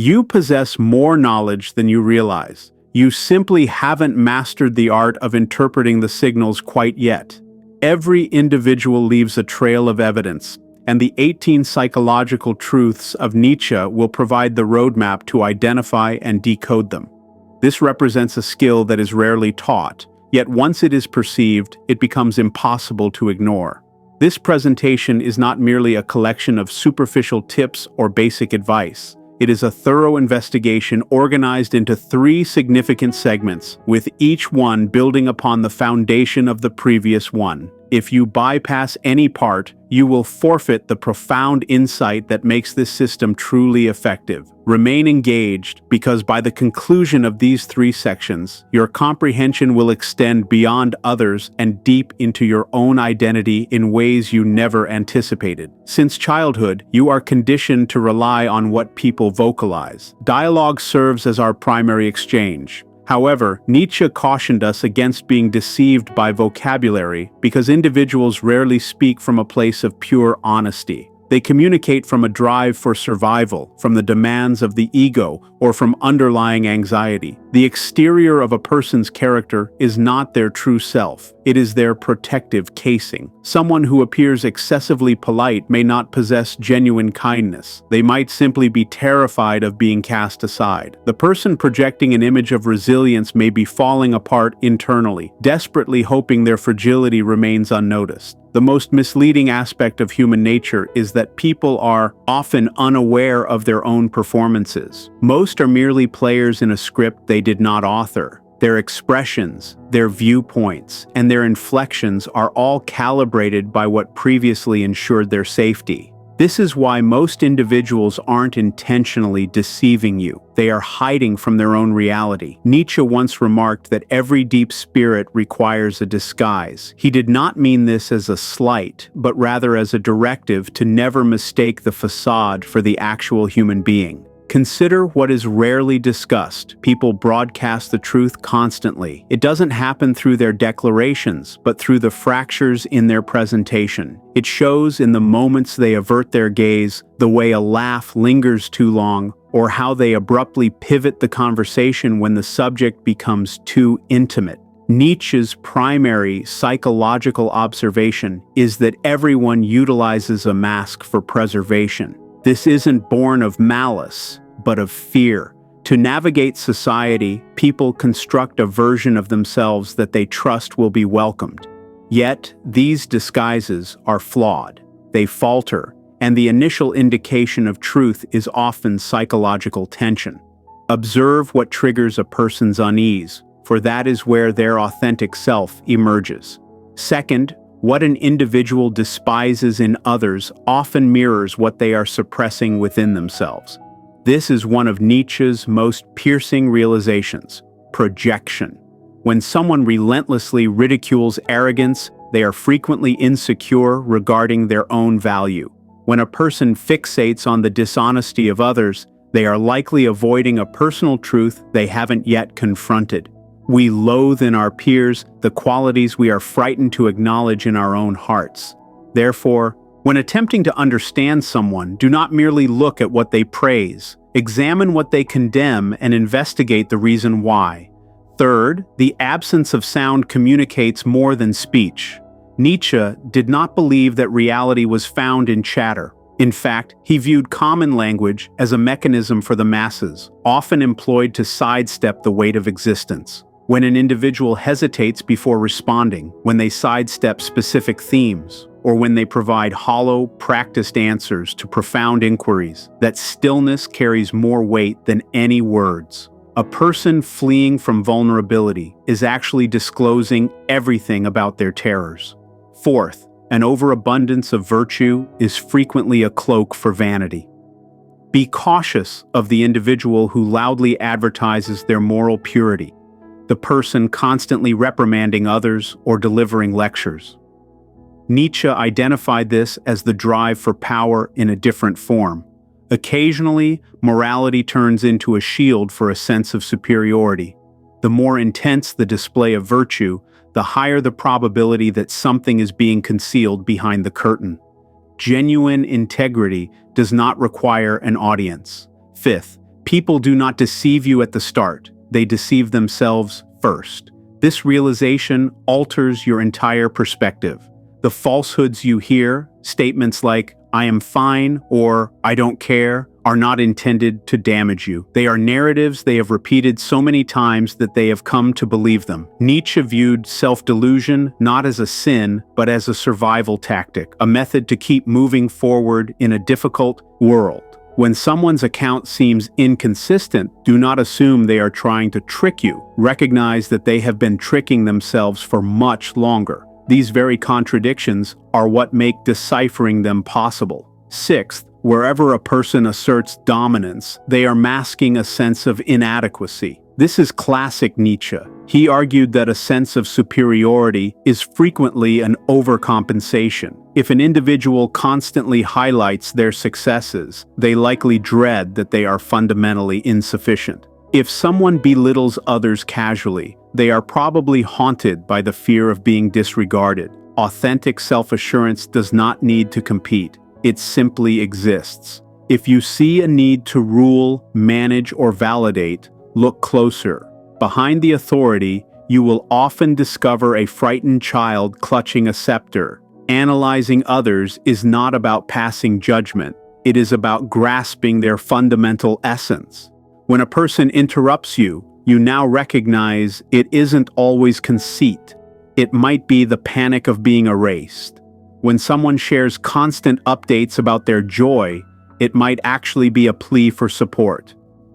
You possess more knowledge than you realize. You simply haven't mastered the art of interpreting the signals quite yet. Every individual leaves a trail of evidence, and the 18 psychological truths of Nietzsche will provide the roadmap to identify and decode them. This represents a skill that is rarely taught, yet once it is perceived, it becomes impossible to ignore. This presentation is not merely a collection of superficial tips or basic advice. It is a thorough investigation organized into 3 significant segments, with each one building upon the foundation of the previous one. If you bypass any part, you will forfeit the profound insight that makes this system truly effective. Remain engaged, because by the conclusion of these 3 sections, your comprehension will extend beyond others and deep into your own identity in ways you never anticipated. Since childhood, you are conditioned to rely on what people vocalize. Dialogue serves as our primary exchange. However, Nietzsche cautioned us against being deceived by vocabulary because individuals rarely speak from a place of pure honesty. They communicate from a drive for survival, from the demands of the ego, or from underlying anxiety. The exterior of a person's character is not their true self. It is their protective casing. Someone who appears excessively polite may not possess genuine kindness. They might simply be terrified of being cast aside. The person projecting an image of resilience may be falling apart internally, desperately hoping their fragility remains unnoticed. The most misleading aspect of human nature is that people are often unaware of their own performances. Most are merely players in a script they did not author. Their expressions, their viewpoints, and their inflections are all calibrated by what previously ensured their safety. This is why most individuals aren't intentionally deceiving you. They are hiding from their own reality. Nietzsche once remarked that every deep spirit requires a disguise. He did not mean this as a slight, but rather as a directive to never mistake the facade for the actual human being. Consider what is rarely discussed. People broadcast the truth constantly. It doesn't happen through their declarations, but through the fractures in their presentation. It shows in the moments they avert their gaze, the way a laugh lingers too long, or how they abruptly pivot the conversation when the subject becomes too intimate. Nietzsche's primary psychological observation is that everyone utilizes a mask for preservation. This isn't born of malice, but of fear. To navigate society, people construct a version of themselves that they trust will be welcomed. Yet, these disguises are flawed. They falter, and the initial indication of truth is often psychological tension. Observe what triggers a person's unease, for that is where their authentic self emerges. Second, what an individual despises in others often mirrors what they are suppressing within themselves. This is one of Nietzsche's most piercing realizations: projection. When someone relentlessly ridicules arrogance, they are frequently insecure regarding their own value. When a person fixates on the dishonesty of others, they are likely avoiding a personal truth they haven't yet confronted. We loathe in our peers the qualities we are frightened to acknowledge in our own hearts. Therefore, when attempting to understand someone, do not merely look at what they praise. Examine what they condemn and investigate the reason why. Third, the absence of sound communicates more than speech. Nietzsche did not believe that reality was found in chatter. In fact, he viewed common language as a mechanism for the masses, often employed to sidestep the weight of existence. When an individual hesitates before responding, when they sidestep specific themes, or when they provide hollow, practiced answers to profound inquiries, that stillness carries more weight than any words. A person fleeing from vulnerability is actually disclosing everything about their terrors. Fourth, an overabundance of virtue is frequently a cloak for vanity. Be cautious of the individual who loudly advertises their moral purity, the person constantly reprimanding others or delivering lectures. Nietzsche identified this as the drive for power in a different form. Occasionally, morality turns into a shield for a sense of superiority. The more intense the display of virtue, the higher the probability that something is being concealed behind the curtain. Genuine integrity does not require an audience. Fifth, People do not deceive you at the start, they deceive themselves first. This realization alters your entire perspective. The falsehoods you hear, statements like, "I am fine" or "I don't care," are not intended to damage you. They are narratives they have repeated so many times that they have come to believe them. Nietzsche viewed self-delusion not as a sin, but as a survival tactic, a method to keep moving forward in a difficult world. When someone's account seems inconsistent, do not assume they are trying to trick you. Recognize that they have been tricking themselves for much longer. These very contradictions are what make deciphering them possible. Sixth, wherever a person asserts dominance, they are masking a sense of inadequacy. This is classic Nietzsche. He argued that a sense of superiority is frequently an overcompensation. If an individual constantly highlights their successes, they likely dread that they are fundamentally insufficient. If someone belittles others casually, they are probably haunted by the fear of being disregarded. Authentic self-assurance does not need to compete. It simply exists. If you see a need to rule, manage, or validate, look closer. Behind the authority, you will often discover a frightened child clutching a scepter. Analyzing others is not about passing judgment. It is about grasping their fundamental essence. When a person interrupts you, you now recognize it isn't always conceit. It might be the panic of being erased. When someone shares constant updates about their joy, it might actually be a plea for support.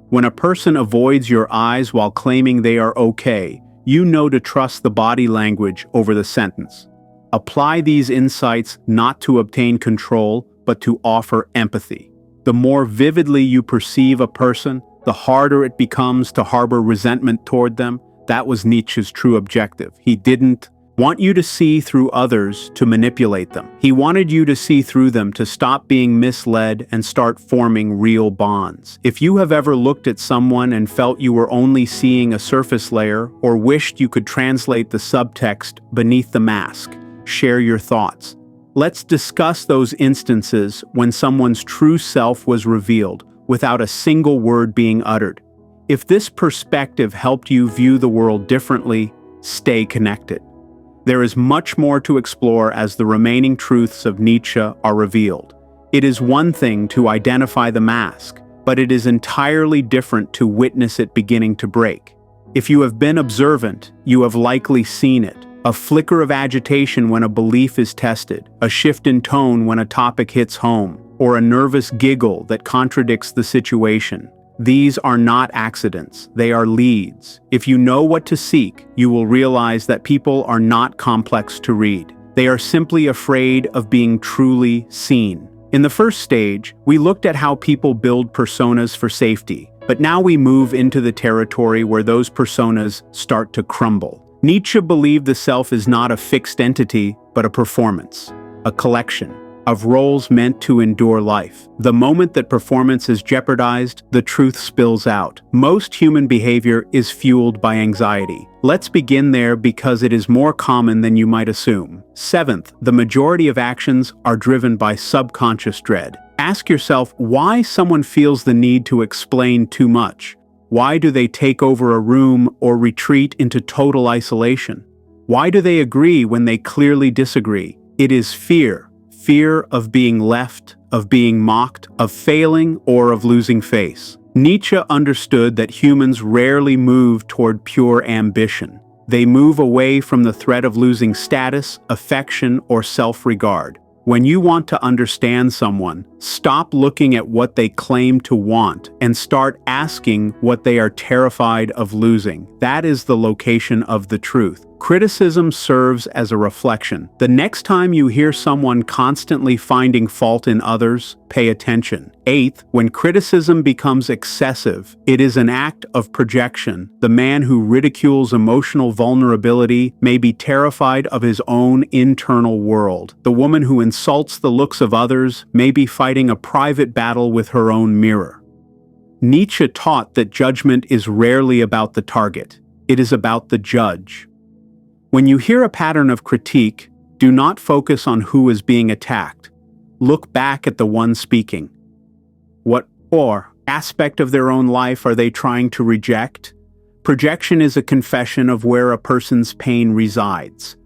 When a person avoids your eyes while claiming they are okay, you know to trust the body language over the sentence. Apply these insights not to obtain control, but to offer empathy. The more vividly you perceive a person, the harder it becomes to harbor resentment toward them. That was Nietzsche's true objective. He didn't want you to see through others to manipulate them. He wanted you to see through them to stop being misled and start forming real bonds. If you have ever looked at someone and felt you were only seeing a surface layer or wished you could translate the subtext beneath the mask, share your thoughts. Let's discuss those instances when someone's true self was revealed without a single word being uttered. If this perspective helped you view the world differently, stay connected. There is much more to explore as the remaining truths of Nietzsche are revealed. It is one thing to identify the mask, but it is entirely different to witness it beginning to break. If you have been observant, you have likely seen it. A flicker of agitation when a belief is tested, a shift in tone when a topic hits home, or a nervous giggle that contradicts the situation. These are not accidents, they are leads. If you know what to seek, you will realize that people are not complex to read. They are simply afraid of being truly seen. In the first stage, we looked at how people build personas for safety, but now we move into the territory where those personas start to crumble. Nietzsche believed the self is not a fixed entity, but a performance, a collection of roles meant to endure life. The moment that performance is jeopardized, the truth spills out. Most human behavior is fueled by anxiety. Let's begin there because it is more common than you might assume. Seventh, the majority of actions are driven by subconscious dread. Ask yourself why someone feels the need to explain too much. Why do they take over a room or retreat into total isolation? Why do they agree when they clearly disagree? It is fear. Fear of being left, of being mocked, of failing, or of losing face. Nietzsche understood that humans rarely move toward pure ambition. They move away from the threat of losing status, affection, or self-regard. When you want to understand someone, stop looking at what they claim to want and start asking what they are terrified of losing. That is the location of the truth. Criticism serves as a reflection. The next time you hear someone constantly finding fault in others, pay attention. Eighth, when criticism becomes excessive, it is an act of projection. The man who ridicules emotional vulnerability may be terrified of his own internal world. The woman who insults the looks of others may be fighting a private battle with her own mirror. Nietzsche taught that judgment is rarely about the target. It is about the judge. When you hear a pattern of critique, do not focus on who is being attacked. Look back at the one speaking. What or aspect of their own life are they trying to reject? Projection is a confession of where a person's pain resides.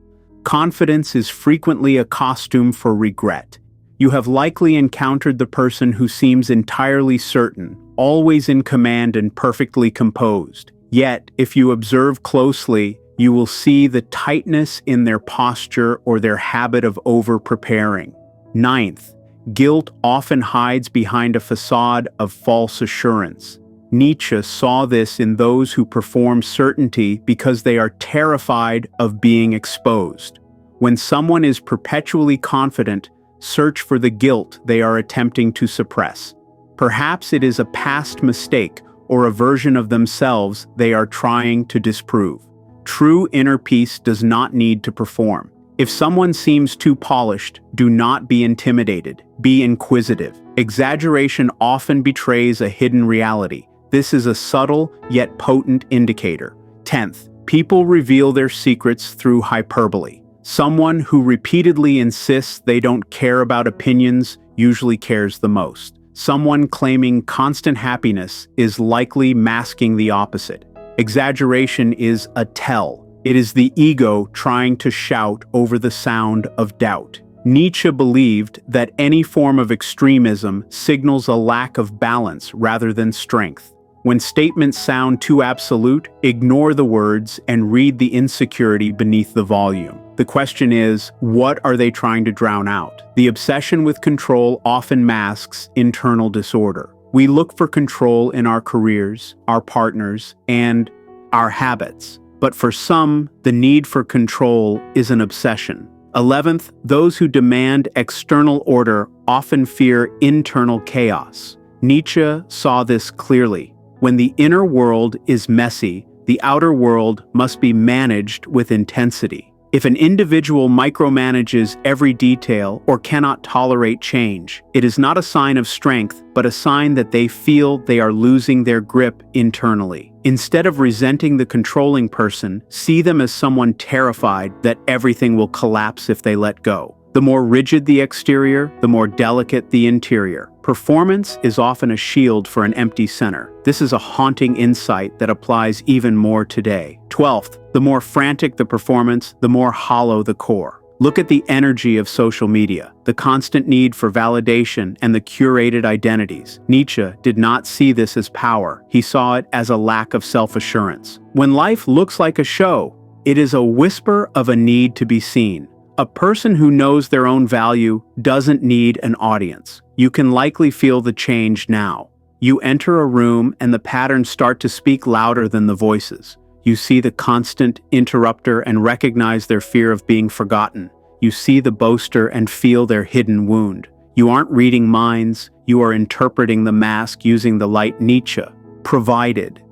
Confidence is frequently a costume for regret. You have likely encountered the person who seems entirely certain, always in command and perfectly composed. Yet, if you observe closely, you will see the tightness in their posture or their habit of over-preparing. Ninth, guilt often hides behind a facade of false assurance. Nietzsche saw this in those who perform certainty because they are terrified of being exposed. When someone is perpetually confident, search for the guilt they are attempting to suppress. Perhaps it is a past mistake or a version of themselves they are trying to disprove. True inner peace does not need to perform. If someone seems too polished, do not be intimidated. Be inquisitive. Exaggeration often betrays a hidden reality. This is a subtle yet potent indicator. 10th, people reveal their secrets through hyperbole. Someone who repeatedly insists they don't care about opinions usually cares the most. Someone claiming constant happiness is likely masking the opposite. Exaggeration is a tell. It is the ego trying to shout over the sound of doubt. Nietzsche believed that any form of extremism signals a lack of balance rather than strength. When statements sound too absolute, ignore the words and read the insecurity beneath the volume. The question is, what are they trying to drown out? The obsession with control often masks internal disorder. We look for control in our careers, our partners, and our habits. But for some, the need for control is an obsession. 11th, those who demand external order often fear internal chaos. Nietzsche saw this clearly. When the inner world is messy, the outer world must be managed with intensity. If an individual micromanages every detail or cannot tolerate change, it is not a sign of strength, but a sign that they feel they are losing their grip internally. Instead of resenting the controlling person, see them as someone terrified that everything will collapse if they let go. The more rigid the exterior, the more delicate the interior. Performance is often a shield for an empty center. This is a haunting insight that applies even more today. 12th, the more frantic the performance, the more hollow the core. Look at the energy of social media, the constant need for validation and the curated identities. Nietzsche did not see this as power. He saw it as a lack of self-assurance. When life looks like a show, it is a whisper of a need to be seen. A person who knows their own value doesn't need an audience. You can likely feel the change now. You enter a room and the patterns start to speak louder than the voices. You see the constant interrupter and recognize their fear of being forgotten. You see the boaster and feel their hidden wound. You aren't reading minds, you are interpreting the mask using the light Nietzsche provided.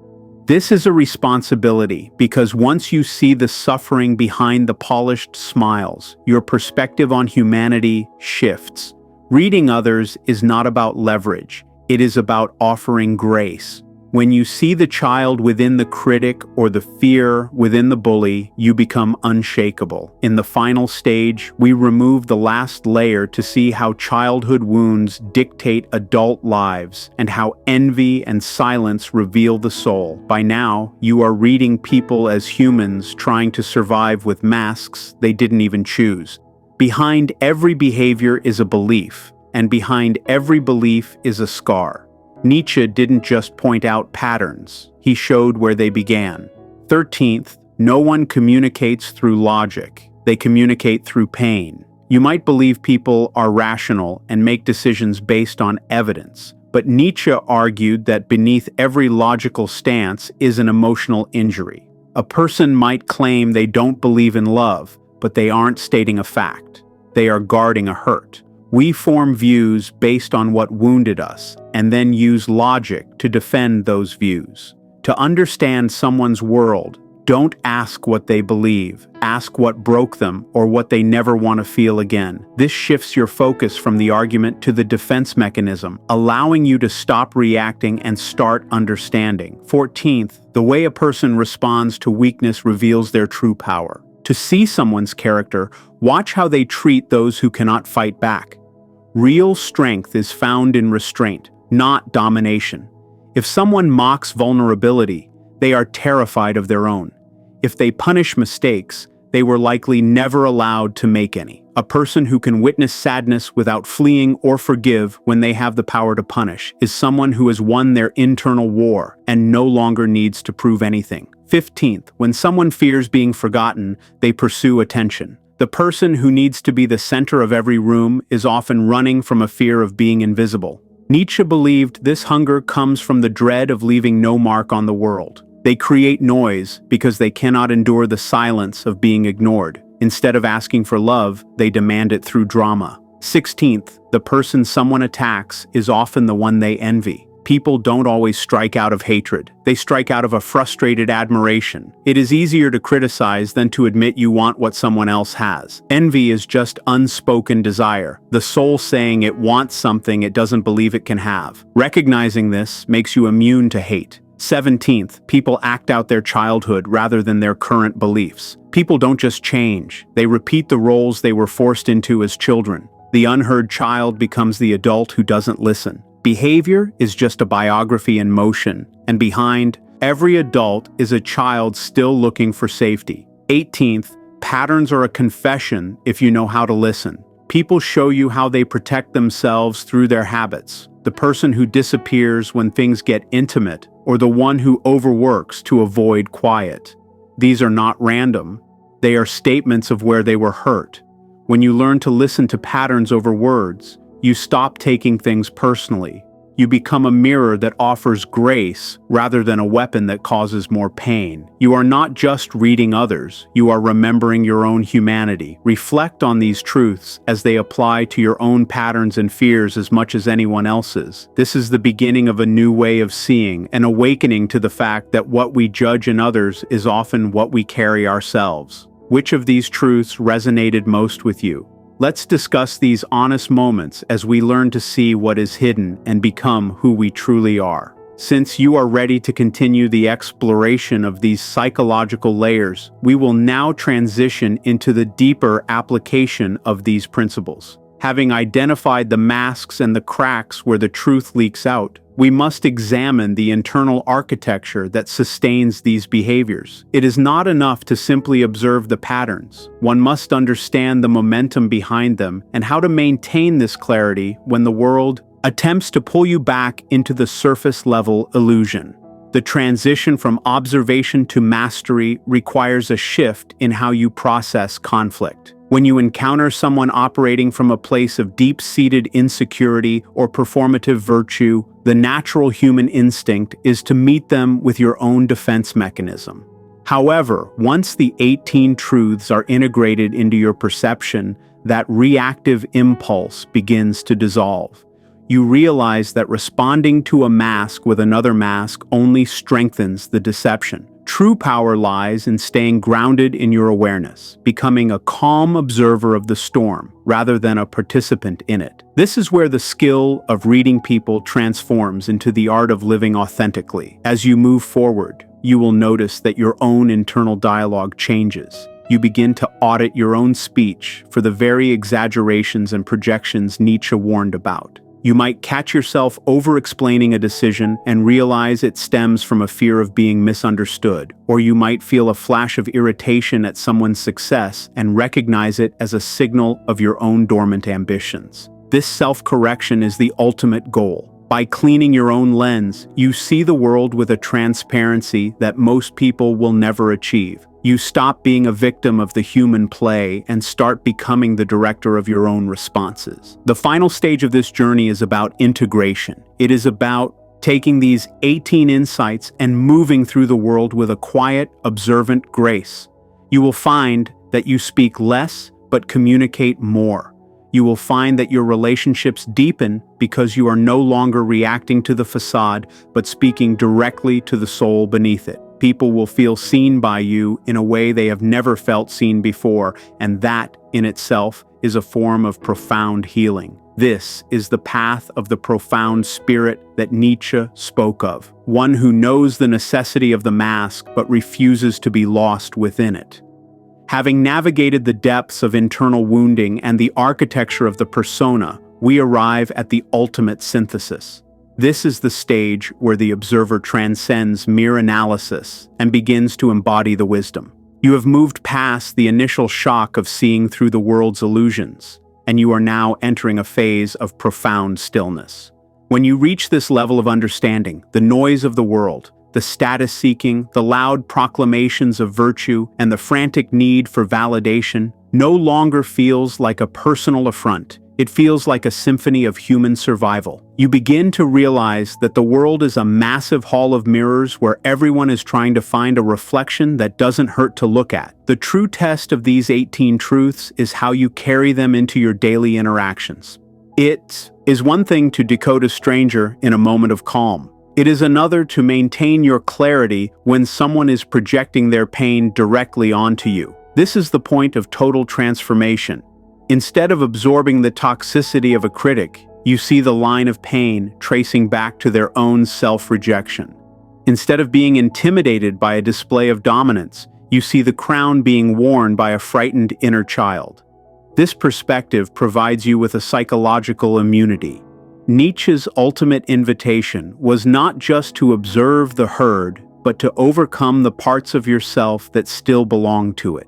This is a responsibility because once you see the suffering behind the polished smiles, your perspective on humanity shifts. Reading others is not about leverage, it is about offering grace. When you see the child within the critic or the fear within the bully, you become unshakable. In the final stage, we remove the last layer to see how childhood wounds dictate adult lives and how envy and silence reveal the soul. By now, you are reading people as humans trying to survive with masks they didn't even choose. Behind every behavior is a belief, and behind every belief is a scar. Nietzsche didn't just point out patterns, he showed where they began. 13th, no one communicates through logic, they communicate through pain. You might believe people are rational and make decisions based on evidence, but Nietzsche argued that beneath every logical stance is an emotional injury. A person might claim they don't believe in love, but they aren't stating a fact. They are guarding a hurt. We form views based on what wounded us, and then use logic to defend those views. To understand someone's world, don't ask what they believe, ask what broke them or what they never want to feel again. This shifts your focus from the argument to the defense mechanism, allowing you to stop reacting and start understanding. 14th, the way a person responds to weakness reveals their true power. To see someone's character, watch how they treat those who cannot fight back. Real strength is found in restraint, not domination. If someone mocks vulnerability, they are terrified of their own. If they punish mistakes, they were likely never allowed to make any. A person who can witness sadness without fleeing or forgive when they have the power to punish is someone who has won their internal war and no longer needs to prove anything. 15th, when someone fears being forgotten, they pursue attention. The person who needs to be the center of every room is often running from a fear of being invisible. Nietzsche believed this hunger comes from the dread of leaving no mark on the world. They create noise because they cannot endure the silence of being ignored. Instead of asking for love, they demand it through drama. 16th, the person someone attacks is often the one they envy. People don't always strike out of hatred. They strike out of a frustrated admiration. It is easier to criticize than to admit you want what someone else has. Envy is just unspoken desire, the soul saying it wants something it doesn't believe it can have. Recognizing this makes you immune to hate. 17th, people act out their childhood rather than their current beliefs. People don't just change, they repeat the roles they were forced into as children. The unheard child becomes the adult who doesn't listen. Behavior is just a biography in motion, and behind every adult is a child still looking for safety. 18th, patterns are a confession if you know how to listen. People show you how they protect themselves through their habits. The person who disappears when things get intimate, or the one who overworks to avoid quiet. These are not random. They are statements of where they were hurt. When you learn to listen to patterns over words, you stop taking things personally. You become a mirror that offers grace rather than a weapon that causes more pain. You are not just reading others, you are remembering your own humanity. Reflect on these truths as they apply to your own patterns and fears as much as anyone else's. This is the beginning of a new way of seeing, an awakening to the fact that what we judge in others is often what we carry ourselves. Which of these truths resonated most with you? Let's discuss these honest moments as we learn to see what is hidden and become who we truly are. Since you are ready to continue the exploration of these psychological layers, we will now transition into the deeper application of these principles. Having identified the masks and the cracks where the truth leaks out, we must examine the internal architecture that sustains these behaviors. It is not enough to simply observe the patterns. One must understand the momentum behind them and how to maintain this clarity when the world attempts to pull you back into the surface-level illusion. The transition from observation to mastery requires a shift in how you process conflict. When you encounter someone operating from a place of deep-seated insecurity or performative virtue, the natural human instinct is to meet them with your own defense mechanism. However, once the 18 truths are integrated into your perception, that reactive impulse begins to dissolve. You realize that responding to a mask with another mask only strengthens the deception. True power lies in staying grounded in your awareness, becoming a calm observer of the storm rather than a participant in it. This is where the skill of reading people transforms into the art of living authentically. As you move forward, you will notice that your own internal dialogue changes. You begin to audit your own speech for the very exaggerations and projections Nietzsche warned about. You might catch yourself over-explaining a decision and realize it stems from a fear of being misunderstood, or you might feel a flash of irritation at someone's success and recognize it as a signal of your own dormant ambitions. This self-correction is the ultimate goal. By cleaning your own lens, you see the world with a transparency that most people will never achieve. You stop being a victim of the human play and start becoming the director of your own responses. The final stage of this journey is about integration. It is about taking these 18 insights and moving through the world with a quiet, observant grace. You will find that you speak less but communicate more. You will find that your relationships deepen because you are no longer reacting to the facade but speaking directly to the soul beneath it. People will feel seen by you in a way they have never felt seen before, and that, in itself, is a form of profound healing. This is the path of the profound spirit that Nietzsche spoke of, one who knows the necessity of the mask but refuses to be lost within it. Having navigated the depths of internal wounding and the architecture of the persona, we arrive at the ultimate synthesis. This is the stage where the observer transcends mere analysis and begins to embody the wisdom. You have moved past the initial shock of seeing through the world's illusions, and you are now entering a phase of profound stillness. When you reach this level of understanding, the noise of the world, the status seeking, the loud proclamations of virtue, and the frantic need for validation no longer feels like a personal affront. It feels like a symphony of human survival. You begin to realize that the world is a massive hall of mirrors where everyone is trying to find a reflection that doesn't hurt to look at. The true test of these 18 truths is how you carry them into your daily interactions. It is one thing to decode a stranger in a moment of calm. It is another to maintain your clarity when someone is projecting their pain directly onto you. This is the point of total transformation. Instead of absorbing the toxicity of a critic, you see the line of pain tracing back to their own self-rejection. Instead of being intimidated by a display of dominance, you see the crown being worn by a frightened inner child. This perspective provides you with a psychological immunity. Nietzsche's ultimate invitation was not just to observe the herd, but to overcome the parts of yourself that still belong to it.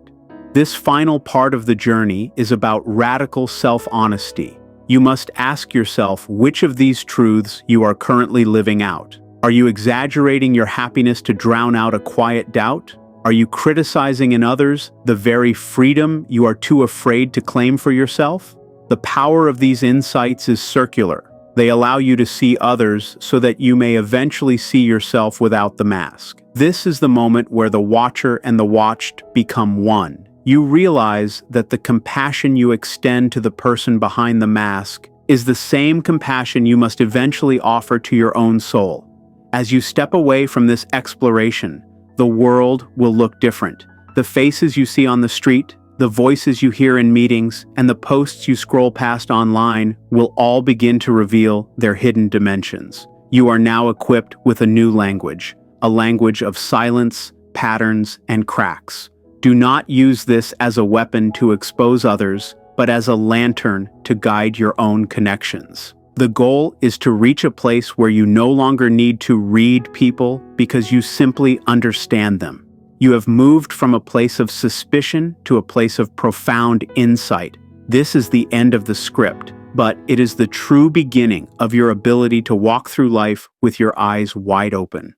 This final part of the journey is about radical self-honesty. You must ask yourself which of these truths you are currently living out. Are you exaggerating your happiness to drown out a quiet doubt? Are you criticizing in others the very freedom you are too afraid to claim for yourself? The power of these insights is circular. They allow you to see others so that you may eventually see yourself without the mask. This is the moment where the watcher and the watched become one. You realize that the compassion you extend to the person behind the mask is the same compassion you must eventually offer to your own soul. As you step away from this exploration, the world will look different. The faces you see on the street, the voices you hear in meetings, and the posts you scroll past online will all begin to reveal their hidden dimensions. You are now equipped with a new language, a language of silence, patterns, and cracks. Do not use this as a weapon to expose others, but as a lantern to guide your own connections. The goal is to reach a place where you no longer need to read people because you simply understand them. You have moved from a place of suspicion to a place of profound insight. This is the end of the script, but it is the true beginning of your ability to walk through life with your eyes wide open.